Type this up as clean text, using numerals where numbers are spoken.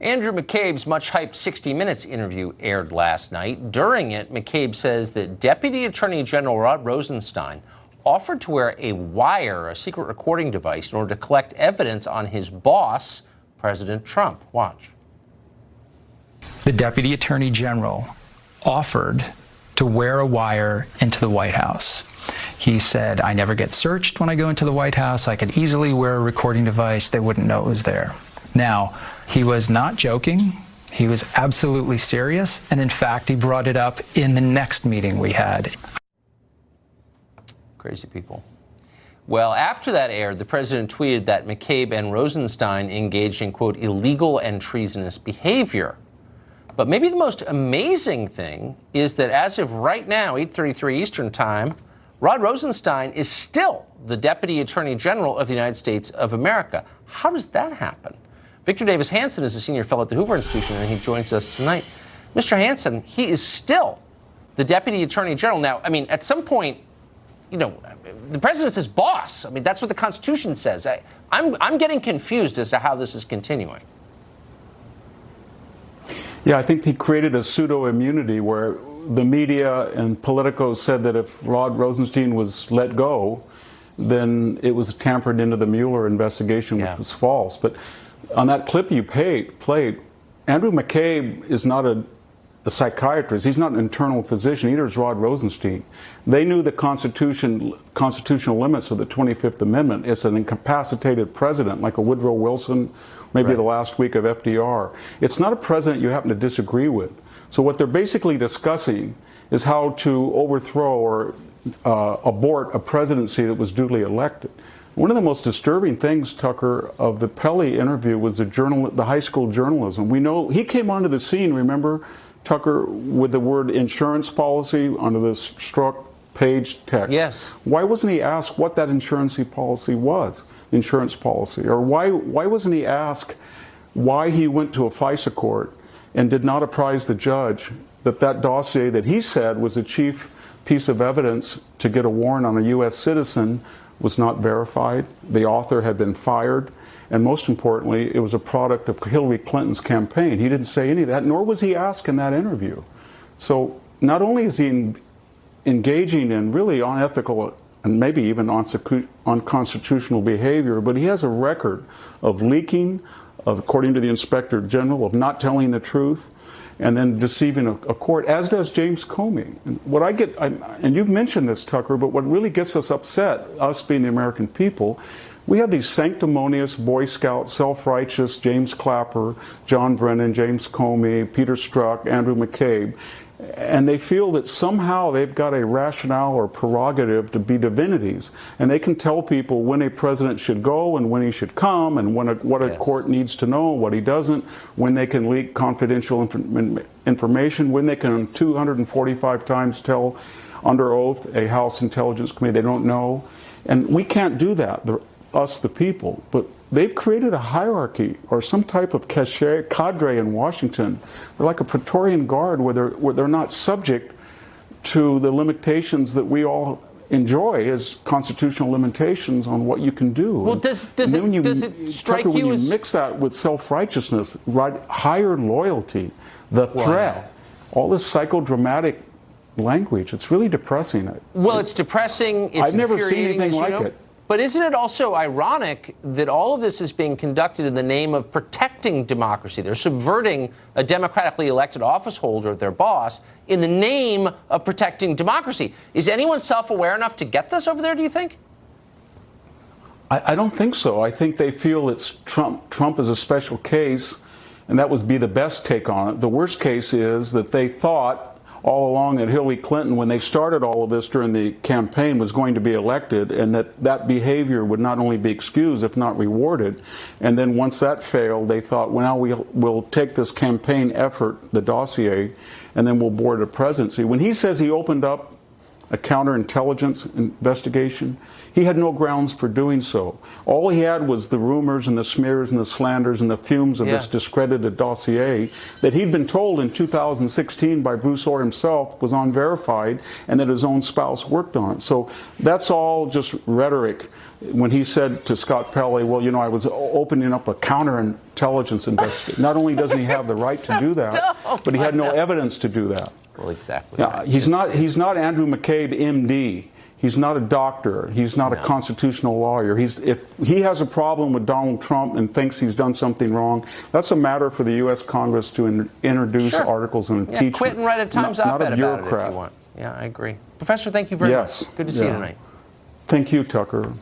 Andrew McCabe's much-hyped 60 Minutes interview aired last night. During it, McCabe says that Deputy Attorney General Rod Rosenstein offered to wear a wire, a secret recording device, in order to collect evidence on his boss, President Trump. Watch. The Deputy Attorney General offered to wear a wire into the White House. He said, I never get searched when I go into the White House. I could easily wear a recording device. They wouldn't know it was there. Now, he was not joking. He was absolutely serious. And in fact, he brought it up in the next meeting we had. Crazy people. Well, after that aired, the president tweeted that McCabe and Rosenstein engaged in, quote, illegal and treasonous behavior. But maybe the most amazing thing is that as of right now, 8:33 Eastern Time, Rod Rosenstein is still the Deputy Attorney General of the United States of America. How does that happen? Victor Davis Hanson is a senior fellow at the Hoover Institution, and he joins us tonight. Mr. Hanson, he is still the Deputy Attorney General. Now, I mean, at some point, you know, the president's his boss. I mean, that's what the Constitution says. I'm getting confused as to how this is continuing. Yeah, I think he created a pseudo-immunity where the media and politicos said that if Rod Rosenstein was let go, then it was tampered into the Mueller investigation, which was false. But on that clip you played, Andrew McCabe is not a psychiatrist. He's not an internal physician. Neither is Rod Rosenstein. They knew the constitutional limits of the 25th Amendment. It's an incapacitated president, like a Woodrow Wilson, maybe the last week of FDR. It's not a president you happen to disagree with. So what they're basically discussing is how to overthrow or abort a presidency that was duly elected. One of the most disturbing things, Tucker, of the Pelley interview was the high school journalism. We know he came onto the scene, remember, Tucker, with the word insurance policy under the struck page text. Yes. Why wasn't he asked what that insurance policy was? Or why wasn't he asked why he went to a FISA court and did not apprise the judge that that dossier that he said was the chief piece of evidence to get a warrant on a U.S. citizen was not verified, the author had been fired, and most importantly, it was a product of Hillary Clinton's campaign. He didn't say any of that, nor was he asked in that interview. So not only is he engaging in really unethical and maybe even unconstitutional behavior, but he has a record of leaking, according to the Inspector General, of not telling the truth, and then deceiving a court, as does James Comey. And what and you've mentioned this, Tucker, but what really gets us upset, us being the American people, we have these sanctimonious Boy Scout, self-righteous James Clapper, John Brennan, James Comey, Peter Strzok, Andrew McCabe, and they feel that somehow they've got a rationale or prerogative to be divinities, and they can tell people when a president should go and when he should come, and what a court needs to know, what he doesn't, when they can leak confidential information, when they can 245 times tell under oath a House Intelligence Committee they don't know. And we can't do that, us the people, but they've created a hierarchy or some type of cadre in Washington. They're like a Praetorian Guard where they're not subject to the limitations that we all enjoy as constitutional limitations on what you can do. Well, does it strike you as... When you mix that with self-righteousness, higher loyalty, the threat, all this psychodramatic language, it's really depressing. Well, it's depressing, it's I've never seen anything like it. But isn't it also ironic that all of this is being conducted in the name of protecting democracy? They're subverting a democratically elected office holder, their boss, in the name of protecting democracy. Is anyone self-aware enough to get this over there, do you think? I don't think so. I think they feel it's Trump is a special case, and that would be the best take on it. The worst case is that they thought all along that Hillary Clinton, when they started all of this during the campaign, was going to be elected, and that behavior would not only be excused, if not rewarded. And then once that failed, they thought, well, now we'll take this campaign effort, the dossier, and then we'll board a presidency. When he says he opened up a counterintelligence investigation, he had no grounds for doing so. All he had was the rumors and the smears and the slanders and the fumes of this discredited dossier that he'd been told in 2016 by Bruce Orr himself was unverified and that his own spouse worked on it. So that's all just rhetoric. when he said to Scott Pelley, well, you know, I was opening up a counterintelligence investigation. Not only doesn't he have the right to do that, but he had no evidence to do that. Well, exactly. Now, Right. he's not Andrew McCabe, MD. He's not a doctor. He's not a constitutional lawyer. If he has a problem with Donald Trump and thinks he's done something wrong, that's a matter for the U.S. Congress to introduce articles of impeachment. Yeah, quit and write a Times op-ed about it if you want. Yeah, I agree. Professor, thank you very much. Good to see you tonight. Thank you, Tucker.